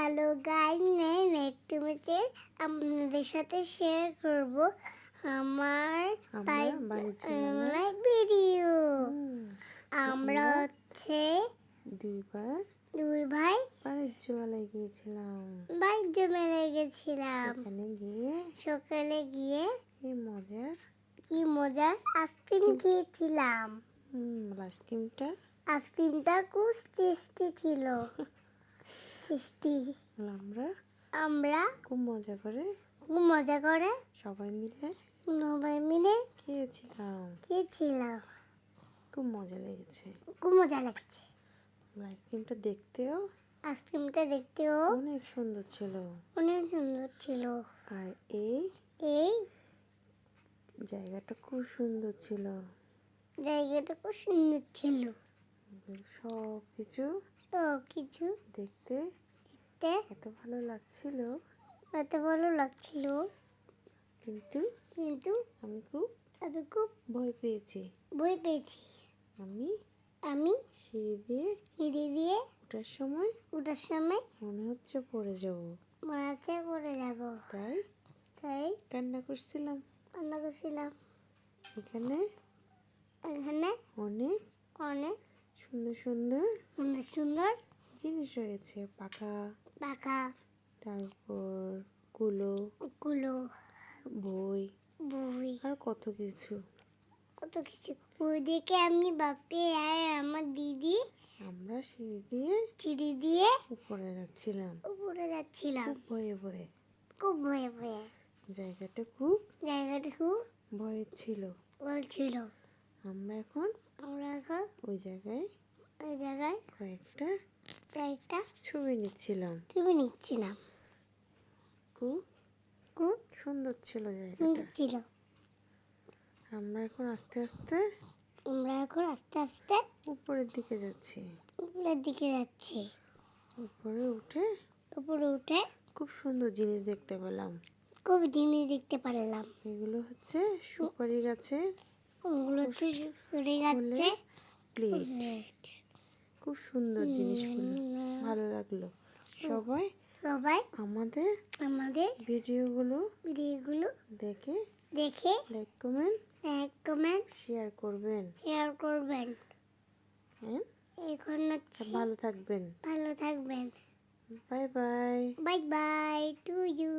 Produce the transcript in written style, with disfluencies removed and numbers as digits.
Hello guys, next ম্যাচে আপনাদের সাথে শেয়ার করব আমার লাইভ ভিডিও। আমরা হচ্ছে দুই ভাই বাণিজ্য মেলায় গিয়েছিলাম। সকালে গিয়ে কি মজার আইসক্রিম খেয়েছিলাম। আইসক্রিমটা খুব টেস্টি ছিল। আমরা খুব মজা করে সবাই মিলে খেয়েছিলাম। খুব মজা লেগেছে। আইসক্রিমটা দেখতেও অনেক সুন্দর ছিল। আর এই জায়গাটা খুব সুন্দর ছিল। সবকিছু দেখতে এত ভালো লাগছিল, কিন্তু আমি খুব ভয় পেয়েছি। আমি সিঁড়ি দিয়ে ওঠার সময় মনে হচ্ছে পড়ে যাব। তাই কান্না করছিলাম। এখানে অনেক সুন্দর জিনিস রয়েছে। পাখা, তারপর কুলো, বই আর কত কিছু। ওইদিকে আমি বাপি আর আমার দিদি আমরা সিঁড়ি দিয়ে উপরে যাচ্ছিলাম খুব ভয়ে ভয়ে। জায়গাটা খুব ভয়ের ছিল। আমরা এখন ওই জায়গায় কয়েকটা ছবি নিচ্ছিলাম। খুব সুন্দর ছিল জায়গাটা। আমরা এখন আস্তে আস্তে উপরের দিকে যাচ্ছি। উপরে উঠে খুব সুন্দর জিনিস দেখতে পেলাম। এগুলো হচ্ছে সুপারি গাছের প্লেট। খুব সুন্দর জিনিসগুলো, ভালো লাগলো। সবাই আমাদের ভিডিওগুলো দেখে লাইক কমেন্ট শেয়ার করবেন। এখন ভালো থাকবেন। ভালো থাকবেন। Bye bye bye to you.